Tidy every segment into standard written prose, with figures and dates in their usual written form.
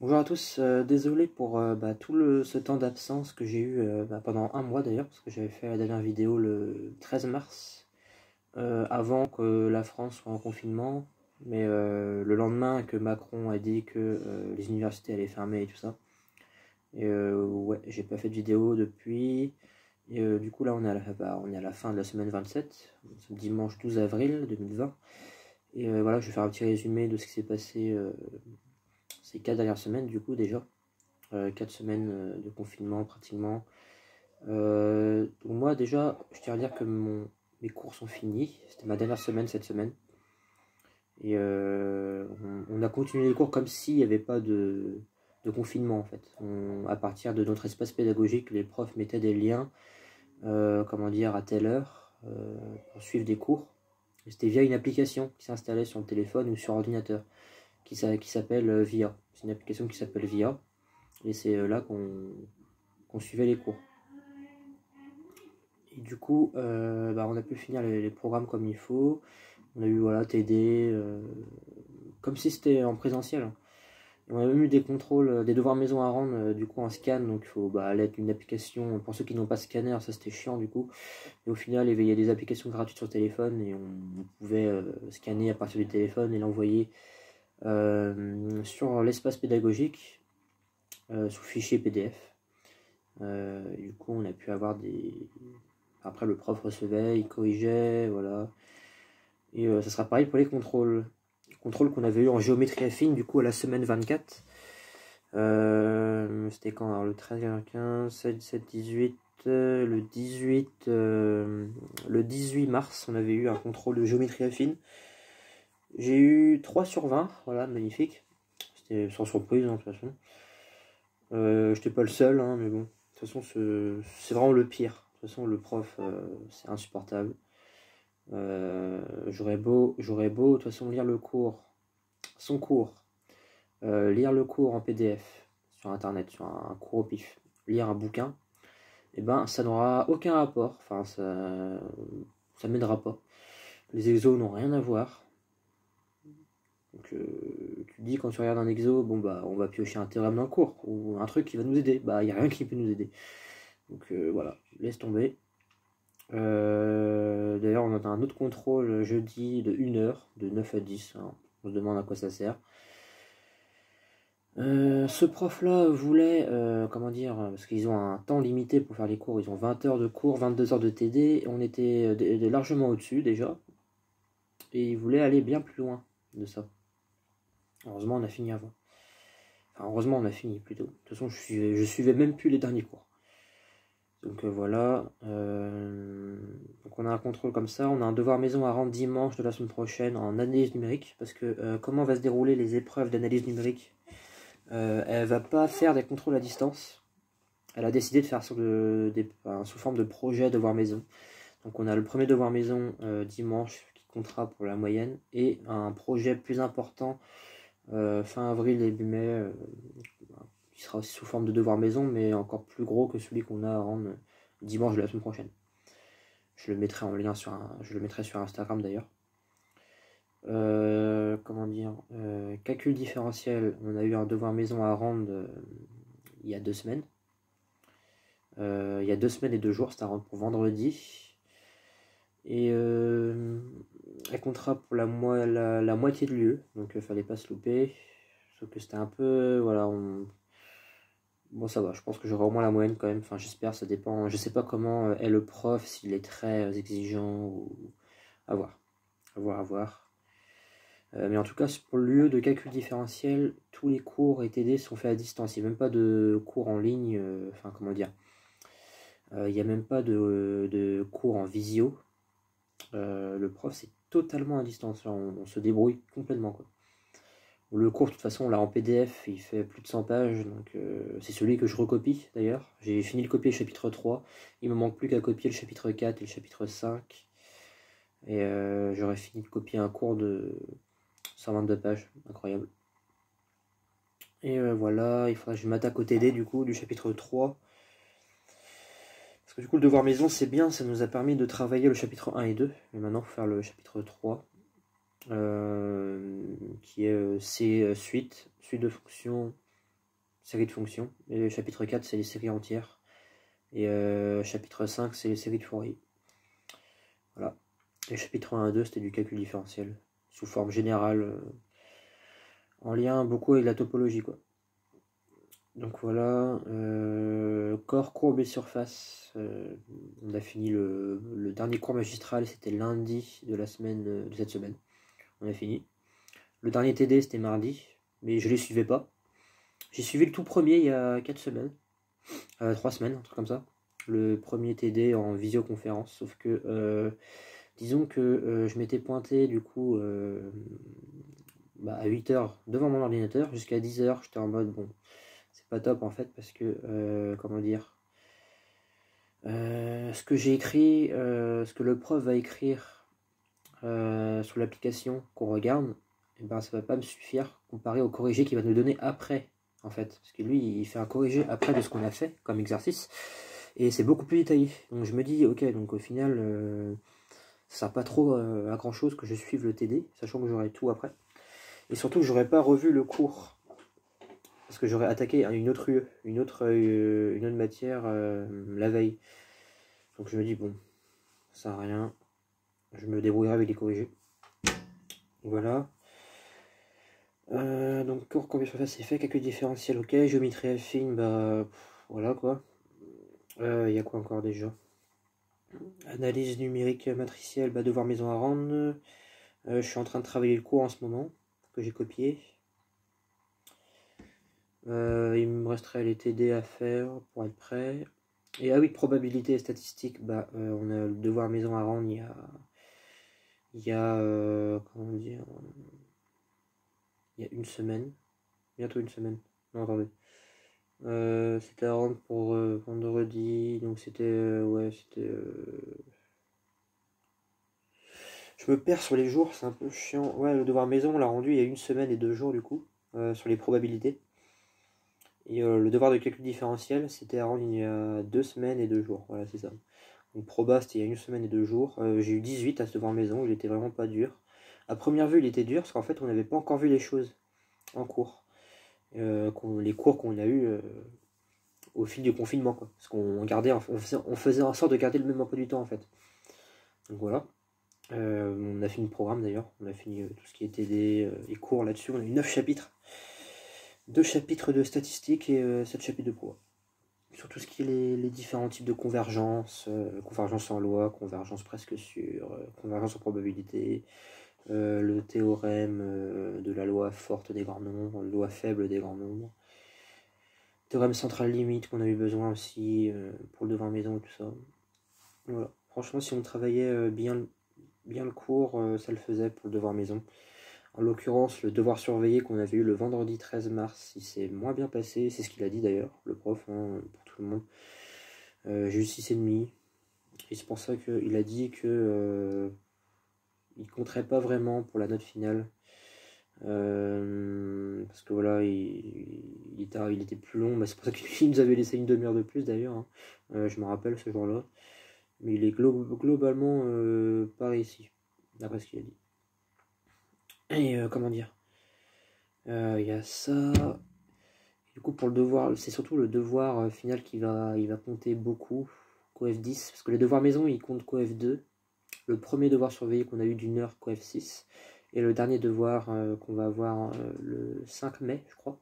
Bonjour à tous, désolé pour ce temps d'absence que j'ai eu pendant un mois d'ailleurs, parce que j'avais fait la dernière vidéo le 13 mars, avant que la France soit en confinement, mais le lendemain que Macron a dit que les universités allaient fermer et tout ça. Et ouais, j'ai pas fait de vidéo depuis, et du coup là on est à la fin de la semaine 27, dimanche 12 avril 2020, et voilà, je vais faire un petit résumé de ce qui s'est passé ces 4 dernières semaines du coup déjà. 4 semaines de confinement pratiquement. Donc moi déjà, je tiens à dire que mes cours sont finis. C'était ma dernière semaine cette semaine. Et on a continué les cours comme s'il n'y avait pas de confinement en fait. À partir de notre espace pédagogique, les profs mettaient des liens, comment dire, à telle heure pour suivre des cours. C'était via une application qui s'installait sur le téléphone ou sur ordinateur, qui s'appelle VIA. C'est une application qui s'appelle VIA. Et c'est là qu'on suivait les cours. Et du coup, on a pu finir les programmes comme il faut. On a eu voilà, TD, comme si c'était en présentiel. Et on a même eu des contrôles, des devoirs maison à rendre, du coup en scan. Donc il faut aller avec une application. Pour ceux qui n'ont pas de scanner, ça c'était chiant du coup. Et au final, il y a des applications gratuites sur le téléphone et on pouvait scanner à partir du téléphone et l'envoyer sur l'espace pédagogique sous fichier PDF. Du coup, on a pu avoir des... Après, le prof recevait, il corrigeait, voilà. Et ça sera pareil pour les contrôles. Les contrôles qu'on avait eu en géométrie affine, du coup, à la semaine 24. C'était quand alors, le 13, le 15, 16, 17, 18... le 18 mars, on avait eu un contrôle de géométrie affine. J'ai eu 3 sur 20, voilà, magnifique. C'était sans surprise, hein, de toute façon. J'étais pas le seul, hein, mais bon. De toute façon, c'est vraiment le pire. De toute façon, le prof, c'est insupportable. J'aurais beau, de toute façon, lire le cours, son cours, lire le cours en PDF sur internet, sur un cours au pif, lire un bouquin, et ben ça n'aura aucun rapport, enfin ça m'aidera pas. Les exos n'ont rien à voir. Donc tu dis quand tu regardes un exo, bon bah on va piocher un théorème d'un cours, ou un truc qui va nous aider, bah il n'y a rien qui peut nous aider. Donc voilà, laisse tomber. D'ailleurs, on a un autre contrôle jeudi de 1 heure, de 9 à 10. Hein. On se demande à quoi ça sert. Ce prof-là voulait, comment dire, parce qu'ils ont un temps limité pour faire les cours, ils ont 20 heures de cours, 22 heures de TD, on était largement au-dessus déjà, et il voulait aller bien plus loin de ça. Heureusement, on a fini avant. Enfin, heureusement, on a fini plutôt. De toute façon, je suivais même plus les derniers cours. Donc voilà, donc on a un contrôle comme ça, on a un devoir maison à rendre dimanche de la semaine prochaine en analyse numérique, parce que comment va se dérouler les épreuves d'analyse numérique, elle va pas faire des contrôles à distance, elle a décidé de faire sous forme de projet devoir maison. Donc on a le premier devoir maison dimanche qui comptera pour la moyenne, et un projet plus important fin avril, début mai, qui sera aussi sous forme de devoir maison, mais encore plus gros que celui qu'on a à rendre dimanche de la semaine prochaine. Je le mettrai en lien je le mettrai sur Instagram d'ailleurs. Comment dire, calcul différentiel, on a eu un devoir maison à rendre il y a 2 semaines. Il y a 2 semaines et 2 jours, c'était à rendre pour vendredi. Et elle comptera pour la moitié de l'UE, donc fallait pas se louper. Sauf que c'était un peu, voilà, bon ça va, je pense que j'aurai au moins la moyenne quand même, enfin j'espère, ça dépend, je sais pas comment est le prof, s'il est très exigeant ou... à voir, à voir. Mais en tout cas, pour le lieu de calcul différentiel, tous les cours et TD sont faits à distance, il n'y a même pas de cours en ligne, enfin comment dire, il n'y a même pas de cours en visio, le prof c'est totalement à distance, là, on se débrouille complètement quoi. Le cours, de toute façon, on l'a en PDF, il fait plus de 100 pages, donc c'est celui que je recopie d'ailleurs. J'ai fini de copier le chapitre 3, il me manque plus qu'à copier le chapitre 4 et le chapitre 5. Et j'aurais fini de copier un cours de 122 pages, incroyable. Et voilà, il faudra que je m'attaque au TD du coup, du chapitre 3. Parce que du coup, le devoir maison, c'est bien, ça nous a permis de travailler le chapitre 1 et 2. Mais maintenant, il faut faire le chapitre 3. Qui est suite de fonctions, séries de fonctions. Et le chapitre 4, c'est les séries entières. Et chapitre 5, c'est les séries de Fourier. Voilà. Et chapitre 1 à 2, c'était du calcul différentiel. Sous forme générale. En lien beaucoup avec la topologie, quoi. Donc voilà. Corps, courbe et surface. On a fini le dernier cours magistral. C'était lundi de la semaine, de cette semaine. On a fini. Le dernier TD, c'était mardi. Mais je ne les suivais pas. J'ai suivi le tout premier il y a 4 semaines. 3 semaines, un truc comme ça. Le premier TD en visioconférence. Sauf que, disons que je m'étais pointé du coup à 8h devant mon ordinateur. Jusqu'à 10h, j'étais en mode, bon, c'est pas top en fait. Parce que, comment dire, ce que j'ai écrit, ce que le prof va écrire sur l'application qu'on regarde, et ben, ça va pas me suffire comparé au corrigé qu'il va nous donner après. En fait, parce que lui, il fait un corrigé après de ce qu'on a fait comme exercice, et c'est beaucoup plus détaillé. Donc je me dis, ok, donc au final, ça sert pas trop à grand chose que je suive le TD, sachant que j'aurai tout après. Et surtout que j'aurais pas revu le cours, parce que j'aurais attaqué une autre UE, une autre matière la veille. Donc je me dis, bon, ça sert à rien, je me débrouillerai avec les corrigés. Voilà. Donc cours combien surface c'est fait, calcul différentiel, ok, géométrie affine, bah voilà quoi. Il y a quoi encore déjà? Analyse numérique matricielle, bah devoir maison à rendre. Je suis en train de travailler le cours en ce moment, que j'ai copié. Il me resterait les TD à faire pour être prêt. Et ah oui, probabilité et statistique, bah on a le devoir maison à rendre il y a comment dire, il y a une semaine, bientôt une semaine. Non, attendez. C'était à rendre pour vendredi, donc c'était ouais, c'était je me perds sur les jours, c'est un peu chiant. Ouais, le devoir maison on l'a rendu il y a une semaine et 2 jours du coup, sur les probabilités. Et le devoir de calcul différentiel, c'était à rendre il y a 2 semaines et 2 jours, voilà, c'est ça. Donc proba, c'était il y a une semaine et 2 jours. J'ai eu 18 à ce devoir maison, il était vraiment pas dur. À première vue, il était dur, parce qu'en fait, on n'avait pas encore vu les choses en cours. Les cours qu'on a eu au fil du confinement, quoi. Parce qu'on gardait, on faisait en sorte de garder le même emploi du temps, en fait. Donc voilà. On a fini le programme d'ailleurs, on a fini tout ce qui était les cours là-dessus, on a eu 9 chapitres. 2 chapitres de statistiques et 7 chapitres de pro. Sur tout ce qui est les différents types de convergence, convergence en loi, convergence presque sûre, convergence en probabilité, le théorème de la loi forte des grands nombres, la loi faible des grands nombres, théorème central limite qu'on a eu besoin aussi pour le devoir maison et tout ça. Voilà. Franchement, si on travaillait bien le cours, ça le faisait pour le devoir maison. En l'occurrence, le devoir surveillé qu'on avait eu le vendredi 13 mars, il s'est moins bien passé, c'est ce qu'il a dit d'ailleurs, le prof, hein, pour tout le monde. J'ai eu 6,5, et c'est pour ça qu'il a dit que il compterait pas vraiment pour la note finale. Parce que voilà, il était plus long, mais c'est pour ça qu'il nous avait laissé une demi-heure de plus d'ailleurs, hein. Je me rappelle ce jour-là. Mais il est globalement pas réussi, d'après ce qu'il a dit. Et comment dire, il y a ça. Du coup, pour le devoir, c'est surtout le devoir final il va compter beaucoup. Coef 10, parce que les devoirs maison, ils comptent Coef 2. Le premier devoir surveillé qu'on a eu d'une heure, Coef 6. Et le dernier devoir qu'on va avoir le 5 mai, je crois.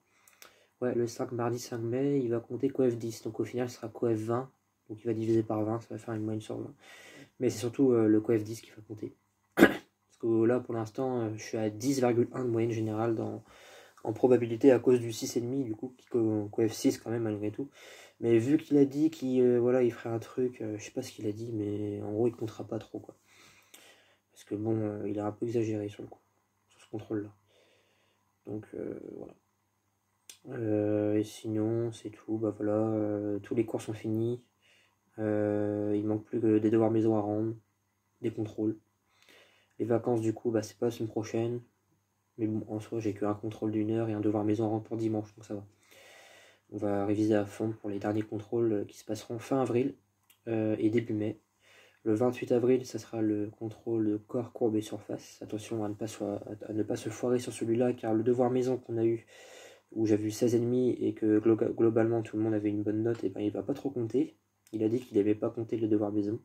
Ouais, le mardi 5 mai, il va compter Coef 10. Donc au final, ce sera Coef 20. Donc il va diviser par 20, ça va faire une moyenne sur 20. Mais c'est surtout le Coef 10 qui va compter. Parce que là, pour l'instant, je suis à 10,1 de moyenne générale en probabilité à cause du 6,5, du coup, qui Coef 6 quand même, malgré tout. Mais vu qu'il a dit qu'il voilà, il ferait un truc, je sais pas ce qu'il a dit, mais en gros, il comptera pas trop, quoi. Parce que bon, il a un peu exagéré sur le coup, sur ce contrôle-là. Donc voilà. Et sinon, c'est tout. Bah voilà, tous les cours sont finis. Il manque plus que des devoirs maison à rendre, des contrôles. Les vacances, du coup, bah c'est pas la semaine prochaine. Mais bon, en soi, j'ai qu'un contrôle d'une heure et un devoir maison à rendre pour dimanche, donc ça va. On va réviser à fond pour les derniers contrôles qui se passeront fin avril et début mai. Le 28 avril, ça sera le contrôle de corps, courbe et surface. Attention à ne pas se foirer sur celui-là, car le devoir maison qu'on a eu où j'avais eu 16,5 et que globalement tout le monde avait une bonne note, et ben il va pas trop compter. Il a dit qu'il n'avait pas compté le devoir maison.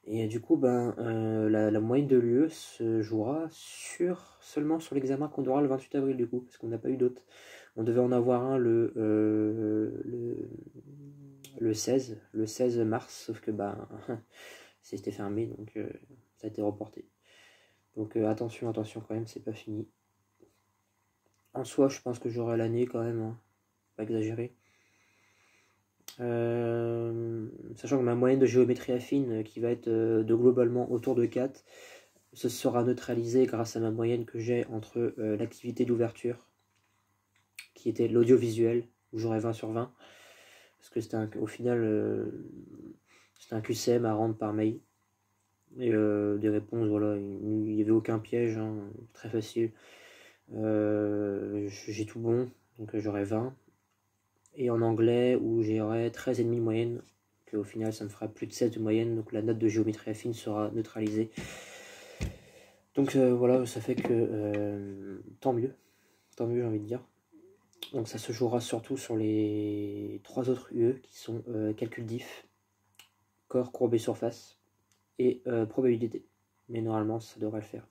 Et du coup, la moyenne de l'UE se jouera seulement sur l'examen qu'on aura le 28 avril, du coup, parce qu'on n'a pas eu d'autres. On devait en avoir un le 16 mars, sauf que c'était fermé, donc ça a été reporté. Donc attention quand même, c'est pas fini. En soi, je pense que j'aurai l'année quand même, hein, pas exagérer. Sachant que ma moyenne de géométrie affine, qui va être de globalement autour de 4, ce sera neutralisé grâce à ma moyenne que j'ai entre l'activité d'ouverture, qui était l'audiovisuel, où j'aurai 20 sur 20, parce que au final, c'était un QCM à rendre par mail. Et des réponses, voilà, il n'y avait aucun piège, hein, très facile. J'ai tout bon, donc j'aurai 20. Et en anglais, où j'aurai 13,5 de moyenne, qu'au final ça me fera plus de 16 de moyenne, donc la note de géométrie affine sera neutralisée. Donc voilà, ça fait que tant mieux j'ai envie de dire. Donc ça se jouera surtout sur les 3 autres UE qui sont calcul diff, corps, courbe et surface et probabilité. Mais normalement ça devrait le faire.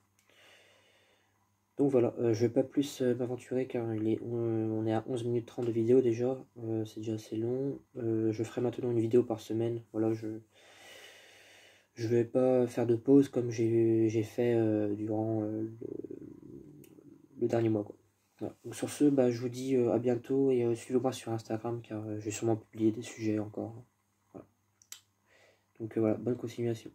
Donc voilà, je vais pas plus m'aventurer car on est à 11 minutes 30 de vidéo déjà, c'est déjà assez long. Je ferai maintenant une vidéo par semaine, voilà, je vais pas faire de pause comme j'ai fait durant le dernier mois, quoi. Voilà. Donc sur ce, je vous dis à bientôt et suivez-moi sur Instagram car je vais sûrement publier des sujets encore. Voilà. Donc voilà, bonne continuation.